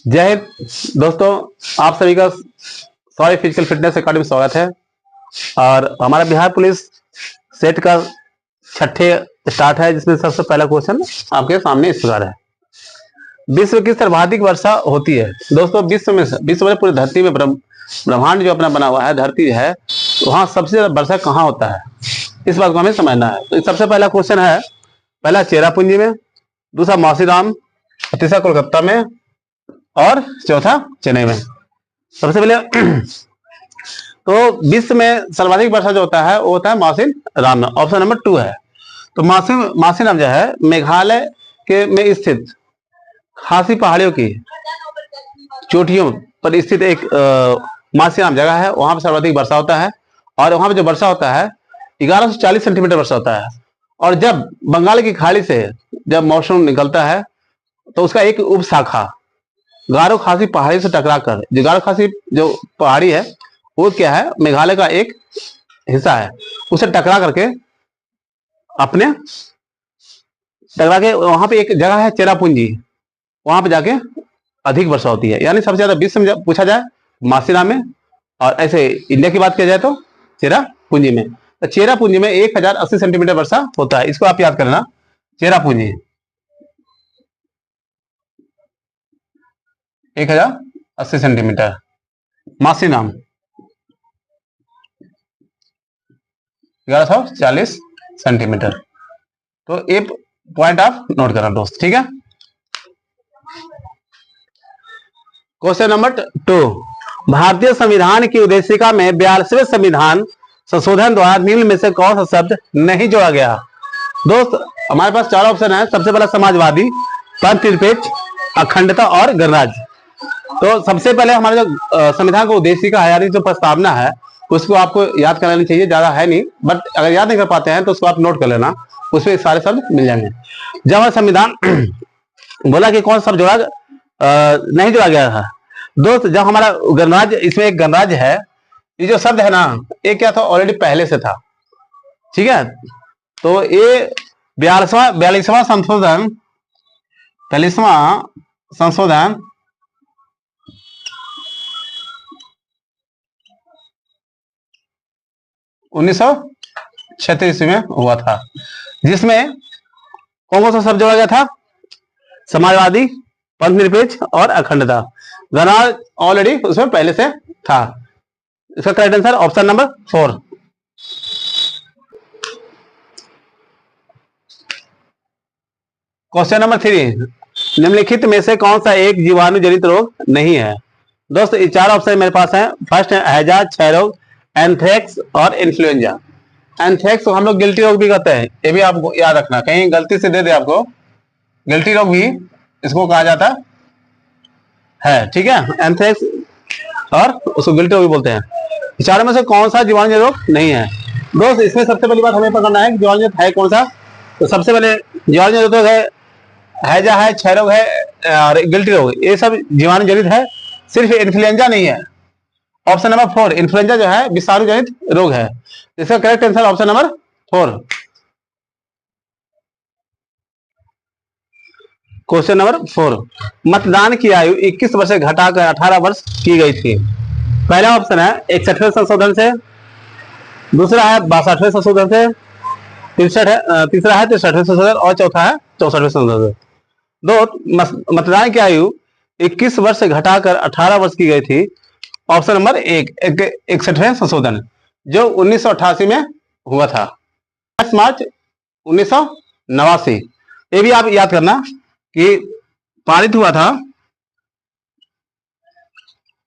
जय हिंद दोस्तों, आप सभी का सॉरी फिजिकल फिटनेस अकेडमी में स्वागत है। और हमारा बिहार पुलिस सेट का छठे स्टार्ट है, जिसमें सबसे पहला क्वेश्चन आपके सामने इस प्रकार है। विश्व की सर्वाधिक वर्षा होती है। दोस्तों, विश्व में पूरी धरती में ब्रह्मांड जो अपना बना हुआ है, धरती है, वहां सबसे ज्यादा वर्षा कहाँ होता है, इस बात को हमें समझना है। तो सबसे पहला क्वेश्चन है, पहला चेरापूंजी में, दूसरा मासीराम, तीसरा कोलकाता में और चौथा चेन्नई में। सबसे पहले तो विश्व में सर्वाधिक वर्षा जो होता है वो होता है मासिन राम में, ऑप्शन नंबर 2 है। तो मासिन राम जो है मेघालय के में स्थित खासी पहाड़ियों की चोटियों पर स्थित एक मासिन राम जगह है। वहां पर सर्वाधिक वर्षा होता है और वहां पर जो वर्षा होता है 1140 सेंटीमीटर वर्षा होता है। और जब बंगाल की खाड़ी से जब मौसम निकलता है तो उसका एक उप शाखा गारो खासी पहाड़ी से टकराकर, जो गारो खासी जो पहाड़ी है वो क्या है, मेघालय का एक हिस्सा है, उसे टकरा करके वहां पे एक जगह है चेरापूंजी, वहां पे जाके अधिक वर्षा होती है। यानी सबसे ज्यादा विश्व में पूछा जाए मासिना में, और ऐसे इंडिया की बात किया जाए तो चेरापूंजी में। तो चेरापूंजी में 1080 सेंटीमीटर वर्षा होता है, इसको आप याद करना, चेरापूंजी 1080 सेंटीमीटर, मासिनाम 1140 सेंटीमीटर। तो ये पॉइंट आप नोट करना दोस्त, ठीक है। क्वेश्चन नंबर 2, भारतीय संविधान की उद्देशिका में 42वें संविधान संशोधन द्वारा निम्न में से कौन सा शब्द नहीं जोड़ा गया। दोस्त, हमारे पास 4 ऑप्शन है। सबसे पहला समाजवादी, पंथ निरपेक्ष, अखंडता और गणराज्य। तो सबसे पहले हमारे जो संविधान को उद्देशिका है, यानी जो प्रस्तावना है, उसको आपको याद कर लेनी चाहिए, ज्यादा है नहीं, बट अगर याद नहीं कर पाते हैं तो उसको आप नोट कर लेना, उसमें सारे शब्द मिल जाएंगे। जब हमारा संविधान बोला कि कौन सा शब्द जोड़ा नहीं जोड़ा गया था दोस्त, जब हमारा गणराज्य, इसमें एक गणराज्य है, ये जो शब्द है ना, ये क्या था, ऑलरेडी पहले से था, ठीक है। तो ये 42वां संशोधन 1936 में हुआ था, जिसमें कौन कौन सा शब्द जोड़ा गया था, समाजवादी, पंथ निरपेक्ष और अखंडता। गणराज्य ऑलरेडी उसमें पहले से था। इसका correct answer option number 4। Question number 3, निम्नलिखित में से कौन सा एक जीवाणु जनित रोग नहीं है। दोस्तों, ये 4 ऑप्शन मेरे पास है। फर्स्ट है हैजा, क्षय रोग, एंथ्रेक्स और इन्फ्लुएंजा। एंथ्रेक्स को हम लोग गिल्टी रोग भी कहते हैं, ये भी आपको याद रखना, कहीं गलती से दे दे आपको, गिल्टी रोग भी इसको कहा जाता है, ठीक है। एंथ्रेक्स और उसको गिल्टी रोग भी बोलते हैं। चारों में से कौन सा जीवाणु रोग नहीं है। दोस्त, इसमें सबसे पहली बात हमें पकड़ना है कि जीवाणु है कौन सा। तो सबसे पहले जीवाणु रोग है, हैजा है, क्षय रोग है और गिल्टी रोग, ये सब जीवाणु जनित है, सिर्फ इन्फ्लुएंजा नहीं है। ऑप्शन नंबर 4, इन्फ्लुएंजा जो है विषाणु जनित रोग है। इसका correct answer option number 4। Question number 4, मतदान की आयु 21 वर्ष से घटाकर 18 वर्ष की गई थी। पहला ऑप्शन है 61वें संशोधन से, दूसरा है 62वें संशोधन से, तीसरा है 63वें संशोधन और चौथा है 64वें संशोधन। दो, मतदान की आयु 21 वर्ष से घटाकर 18 वर्ष की गई थी। ऑप्शन नंबर 1, 61वें संशोधन, जो 1988 में हुआ था, 10 मार्च 1989। ये भी आप याद करना कि पारित हुआ था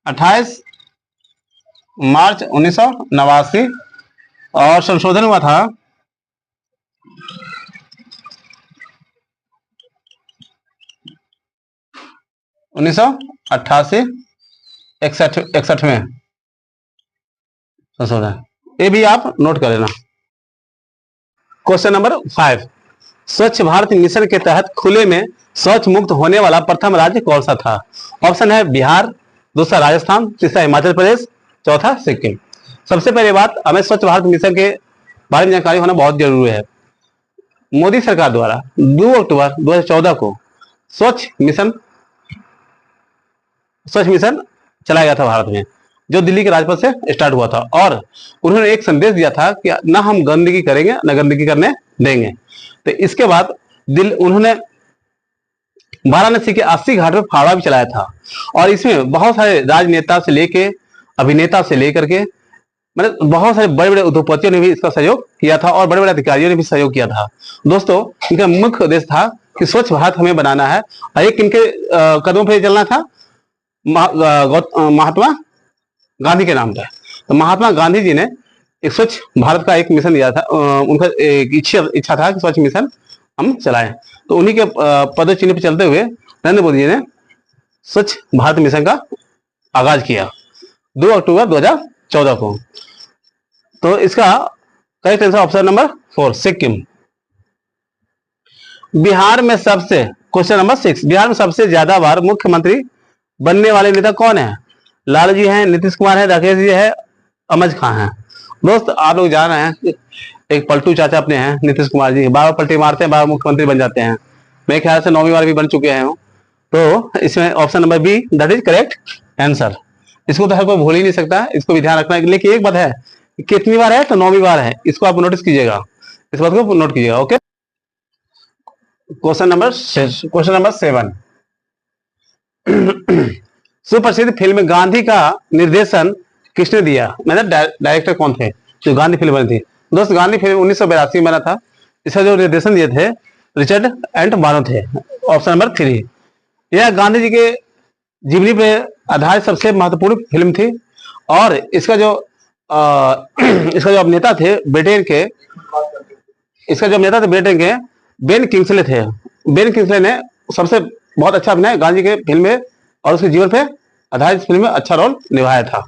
28 मार्च 1989 और संशोधन हुआ था 1988 61 में संशोधन। ये भी आप नोट कर लेना। क्वेश्चन नंबर 5, स्वच्छ भारत मिशन के तहत खुले में शौच मुक्त होने वाला प्रथम राज्य कौन सा था। ऑप्शन है बिहार, दूसरा राजस्थान, तीसरा हिमाचल प्रदेश, चौथा सिक्किम। सबसे पहले बात, हमें स्वच्छ भारत मिशन के बारे में जानकारी होना बहुत जरूरी है। मोदी सरकार द्वारा 2 अक्टूबर 2014 को स्वच्छ मिशन स्वच्छ मिशन चलाया गया था भारत में, जो दिल्ली के राजपथ से स्टार्ट हुआ था। और उन्होंने एक संदेश दिया था कि ना हम गंदगी करेंगे ना गंदगी करने देंगे। तो इसके बाद उन्होंने वाराणसी के 80 घाट में फावड़ा भी चलाया था। और इसमें बहुत सारे राजनेता से लेके अभिनेता से लेकर के मतलब बहुत सारे बड़े बड़े उद्योगपतियों ने भी इसका सहयोग किया था और बड़े बड़े अधिकारियों ने भी सहयोग किया था। दोस्तों, इनका मुख्य उद्देश्य था कि स्वच्छ भारत हमें बनाना है। और एक इनके कदमों पर चलना था महात्मा गांधी के नाम पर। तो महात्मा गांधी जी ने एक स्वच्छ भारत का एक मिशन दिया था। उनका एक इच्छा था कि स्वच्छ मिशन हम चलाएं। तो उन्हीं के पद चिन्ह पर चलते हुए नरेंद्र मोदी जी ने स्वच्छ भारत मिशन का आगाज किया 2 अक्टूबर 2014 को। तो इसका correct answer option number 4 Sikkim. Bihar में सबसे क्वेश्चन नंबर 6, बिहार में सबसे ज्यादा बार मुख्यमंत्री बनने वाले नेता कौन है? लालू जी हैं, नीतीश कुमार है, राकेश जी है, अमज खान है। दोस्त, आप लोग जान रहे हैं एक पलटू चाचा अपने हैं नीतीश कुमार जी, बार पलटी मारते हैं, बार मुख्यमंत्री बन जाते हैं। मेरे ख्याल से 9वीं बार भी बन चुके हैं। तो इसमें option number B that is correct answer. इसको तो हर कोई भूल ही नहीं सकता, इसको भी ध्यान रखना है। लेकिन एक बात है, कितनी बार है? तो 9वीं बार है। इसको आप नोटिस कीजिएगा, इस बात को नोट कीजिएगा। Okay, question number 7। सुप्रसिद्ध फिल्म गांधी का निर्देशन किसने दिया? मतलब डायरेक्टर कौन थे जो गांधी फिल्म बनी थी? दोस्त, गांधी फिल्म 1982 में बना था। इसका जो निर्देशन दिए थे रिचर्ड एंड बानो थे। ऑप्शन नंबर 3, यह गांधी जी के जीवनी पे आधारित सबसे महत्वपूर्ण फिल्म थी। और इसका जो इसका जो अभिनेता थे ब्रिटेन के, इसका जो अभिनेता थे ब्रिटेन के बेन किंग्सले थे। बेन किंग्सले ने सबसे बहुत अच्छा अभिनय गांधी के फिल्म में और उसके जीवन पे आधारित फिल्म में अच्छा रोल निभाया था।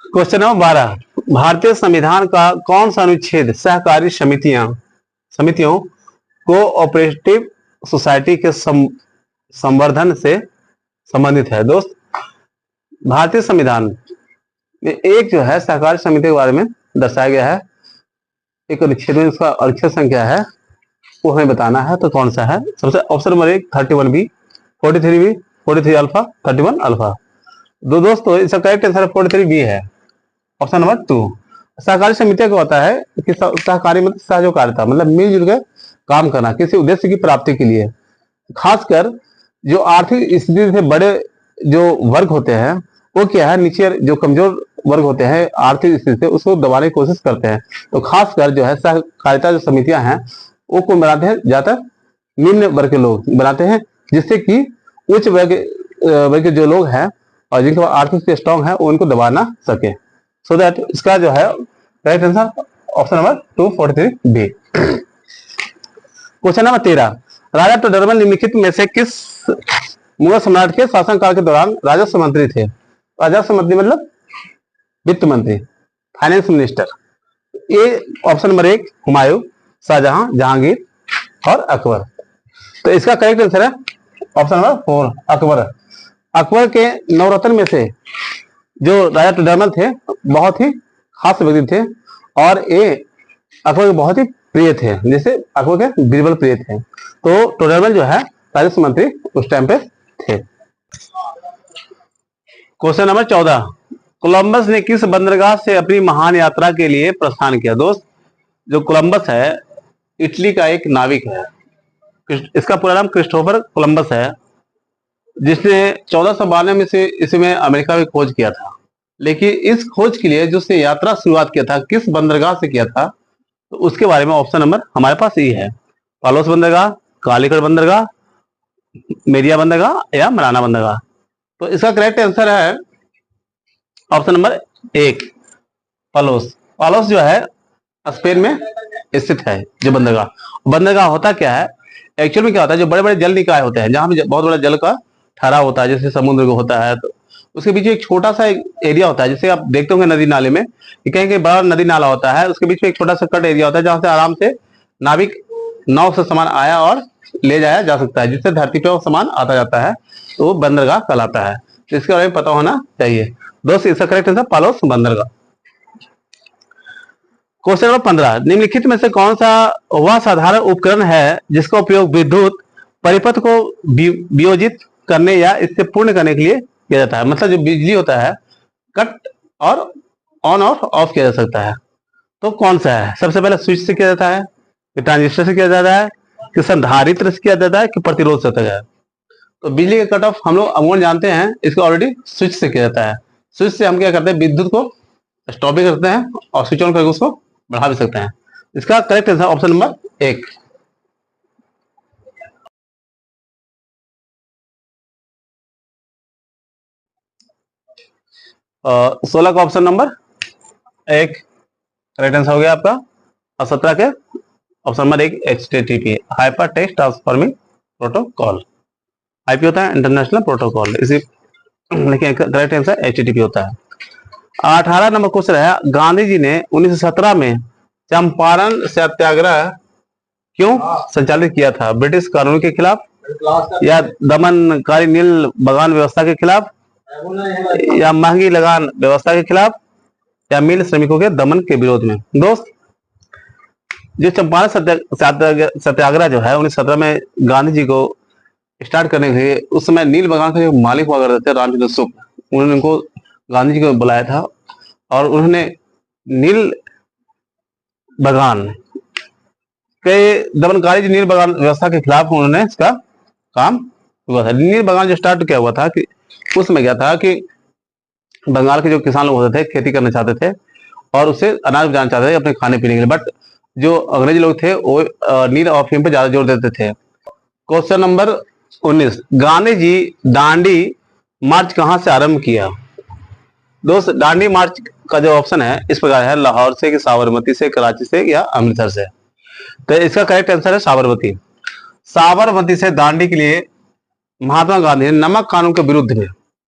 क्वेश्चन नंबर 12, भारतीय संविधान का कौन सा अनुच्छेद सहकारी समितियों कोऑपरेटिव सोसाइटी के संवर्धन से संबंधित है? दोस्त, भारतीय संविधान में एक जो है सहकारी समिति के बारे में दर्शाया गया है, एक अनुच्छेद में उसका अनुच्छेद संख्या है, वो हमें बताना है। तो कौन सा है? सबसे option number 1 31B, 43B, 43 alpha, 31 alpha. दोस्तों इसका करेक्ट आंसर 43B है, ऑप्शन नंबर 2। सहकारी समितियां क्या होता है कि सहकारी मतलब सहयोगारिता, मतलब मिलजुल के काम करना किसी उद्देश्य की प्राप्ति के लिए। खासकर जो आर्थिक स्थिति से बड़े जो वर्ग होते हैं, वो क्या है, नीचे जो कमजोर वर्ग होते हैं आर्थिक स्थिति से, उसको दबाने की कोशिश करते हैं। तो खासकर जो है सहकारिता जो समितियां हैं वो कौन बनाते हैं? ज्यादातर निम्न वर्ग के लोग बनाते हैं, जिससे कि उच्च वर्ग के जो लोग हैं और जिनके आर्थिक स्ट्रॉन्ग है, वो उनको दबाना सके। सो दैट इसका जो है correct answer option number 2 43B। Question number 13, राजा टोडरमल निम्नलिखित में से किस मुगल सम्राट के शासनकाल के दौरान राजस्व मंत्री थे? राजस्व मंत्री मतलब वित्त मंत्री, फाइनेंस मिनिस्टर। ये ऑप्शन नंबर 1 हुमायूं, शाहजहां, जहांगीर और अकबर। तो इसका करेक्ट आंसर है ऑप्शन नंबर 4 अकबर। अकबर के नवरत्न में से जो राजा टोडरमल थे बहुत ही खास व्यक्ति थे, और ये अकबर के बहुत ही प्रिय थे, जैसे अकबर के बीरबल प्रिय थे। तो टोडरमल जो है राजस्व मंत्री उस टाइम पे थे। क्वेश्चन नंबर 14, कोलंबस ने किस बंदरगाह से अपनी महान यात्रा के लिए प्रस्थान किया? दोस्त, जो कोलंबस है इटली का एक नाविक है, इसका पूरा नाम क्रिस्टोफर कोलंबस है, जिसने 1492 में से इसमें अमेरिका में खोज किया था। लेकिन इस खोज के लिए जो उसने यात्रा शुरुआत किया था, किस बंदरगाह से किया था, तो उसके बारे में ऑप्शन नंबर हमारे पास ये है, पालोस बंदरगाह, कालीकट बंदरगाह, मेरिया बंदरगाह या मराना बंदरगाह। तो इसका करेक्ट आंसर है ऑप्शन नंबर 1 पालोस। पालोस जो है स्पेन में स्थित है जो बंदरगाह होता क्या है, एक्चुअल में क्या होता है, जो बड़े बड़े जल निकाय होते हैं, जहां भी बहुत बड़ा जल का ठहराव होता है, जैसे समुद्र को होता है, तो उसके बीच एक छोटा सा एरिया होता है, जैसे आप देखते होंगे नदी नाले में, कहीं कहीं बड़ा नदी नाला होता है, उसके बीच में एक छोटा सा कट एरिया होता है, जहां से आराम से नाविक नाव से सामान आया और ले जाया जा सकता है, जिससे धरती पे वो सामान आता जाता है, तो वो बंदरगाह कहलाता है। तो इसके बारे में पता होना चाहिए। दोस्त, इसका करेक्ट आंसर पालोस बंदरगाह। क्वेश्चन नंबर 15, निम्नलिखित में से कौन सा वह साधारण उपकरण है जिसका उपयोग विद्युत परिपथ को वियोजित करने या इससे पूर्ण करने के लिए किया जाता है? मतलब जो बिजली होता है कट और ऑन और ऑफ किया जा सकता है, तो कौन सा है? सबसे पहले स्विच से किया जाता है, कि ट्रांजिस्टर से किया जाता है, कि संधारित्र से किया जाता है, कि प्रतिरोध से होता है? तो बिजली का कट ऑफ हम लोग अमूल जानते हैं, इसको ऑलरेडी स्विच से किया जाता है। स्विच से हम क्या करते हैं, विद्युत को स्टॉप भी करते हैं और स्विच ऑन करके उसको बढ़ा भी सकते हैं। इसका करेक्ट आंसर ऑप्शन नंबर 1। सोलह का ऑप्शन नंबर 1 करेक्ट आंसर हो गया आपका, और 17 के option number 1 HTTP hyper text transforming protocol. IP होता है इंटरनेशनल प्रोटोकॉल, इसी लेकिन करेक्ट आंसर HTTP होता है। 18 नंबर क्वेश्चन है, गांधी जी ने 1917 में चंपारण सत्याग्रह क्यों संचालित किया था? ब्रिटिश कानून के खिलाफ, या दमनकारी नील बगान व्यवस्था के खिलाफ, या महंगी लगान व्यवस्था के खिलाफ, या मिल श्रमिकों के दमन के विरोध में? दोस्त, जो चंपारण सत्याग्रह जो है 1917 में गांधी जी को स्टार्ट करने के लिए, उस समय नील बगान के जो मालिक हुआ करते थे रामचंद्र शुक्ल, उन्होंने उनको गांधी जी को बुलाया था, और उन्होंने नील बगान के दमनकारी नील बगान व्यवस्था के खिलाफ उन्होंने इसका काम हुआ था। नील बगान जो स्टार्ट किया हुआ था कि उस समय क्या था कि बंगाल के जो किसान लोग होते थे खेती करना चाहते थे और उससे अनाज उगाना चाहते थे अपने खाने पीने के लिए, बट जो अंग्रेजी लोग थे वो नील और अफीम पे ज्यादा जोर देते थे। क्वेश्चन नंबर 19, गांधी जी दांडी मार्च कहां से आरंभ किया? दोस्त, दांडी मार्च का जो ऑप्शन है इस प्रकार है, लाहौर से, कि साबरमती से, कराची से, या अमृतसर से? तो इसका करेक्ट आंसर है साबरमती। साबरमती से दांडी के लिए महात्मा गांधी ने नमक कानून के विरुद्ध में,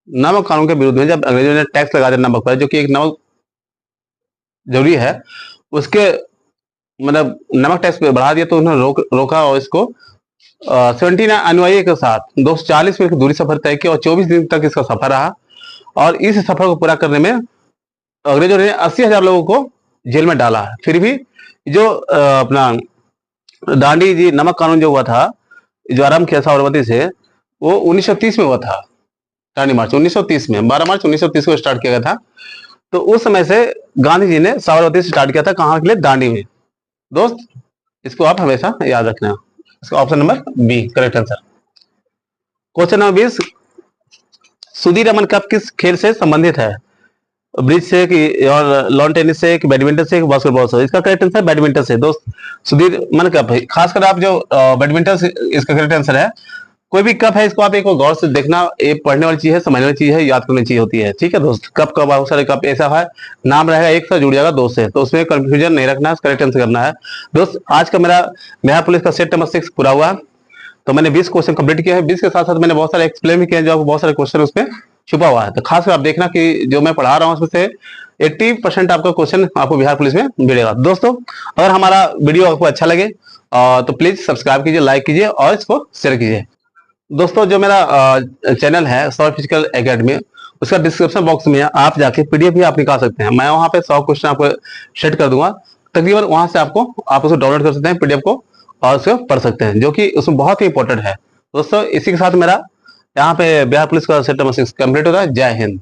नमक कानून के विरुद्ध में जब अंग्रेजों ने टैक्स लगा दिया नमक पर, जो कि एक नमक जरूरी है, उसके मतलब नमक टैक्स पे बढ़ा दिया, तो उन्होंने रोका और इसको 17 अनुयायी के साथ 240 मील की दूरी सफर तय किया और 24 दिन तक इसका सफर रहा। और इस सफर को पूरा करने में अंग्रेजों ने 80,000 लोगों को जेल में डाला। फिर भी जो अपना दांडी जी नमक कानून जो हुआ था, जो आरंभ किया साबरमती से, वो 1930 में हुआ था। दांडी मार्च 1930 में, 12 मार्च 1930 को स्टार्ट किया गया था। तो उस समय से गांधी जी ने साबरमती से स्टार्ट किया था, कहाँ के लिए? दांडी में। दोस्त इसको आप हमेशा याद रखना। इसका option number B correct answer. Question number 20, Sudirman Cup किस खेल से संबंधित है? ब्रिज से कि और लॉन टेनिस से कि बैडमिंटन से कि बास्केटबॉल से? इसका करेक्ट आंसर बैडमिंटन से। दोस्त सुधीर रमन कप है, खासकर आप जो बैडमिंटन से इसका करेक्ट आंसर है। कोई भी कप है, इसको आप एक गौर से देखना, ये पढ़ने वाली चीज है, समझने वाली चीज है, याद करने चीज होती है। ठीक है दोस्त, कप का बहुत सारे कप ऐसा है, नाम रहेगा एक से जुड़ जाएगा दो से, तो उसमें कंफ्यूजन नहीं रखना है, करेक्ट आंसर करना है। दोस्त आज का मेरा बिहार पुलिस का सेट नंबर 6 पूरा हुआ। तो मैंने 20 क्वेश्चन कंप्लीट किया है। 20 के साथ साथ मैंने बहुत सारे एक्सप्लेन भी किए हैं, जो आपको बहुत सारे क्वेश्चन उसमें छुपा हुआ है। तो खासकर आप देखना कि जो मैं पढ़ा रहा हूँ उसमें से 80% आपका क्वेश्चन आपको बिहार पुलिस में मिलेगा। दोस्तों अगर हमारा वीडियो आपको अच्छा लगे तो प्लीज सब्सक्राइब कीजिए, लाइक कीजिए और इसको शेयर कीजिए। दोस्तों जो मेरा चैनल है सौरभ फिजिकल एकेडमी, उसका डिस्क्रिप्शन बॉक्स में आप जाके पीडीएफ भी आप निकाल सकते हैं। मैं वहां पे 100 क्वेश्चन आपको सेट कर दूंगा, तकरीबन वहां से आप उसको डाउनलोड कर सकते हैं पीडीएफ को और उसको पढ़ सकते हैं, जो कि उसमें बहुत ही इंपॉर्टेंट है। दोस्तों इसी के साथ मेरा यहाँ पे बिहार पुलिस का सेट नंबर 6 कंप्लीट होता है। जय हिंद।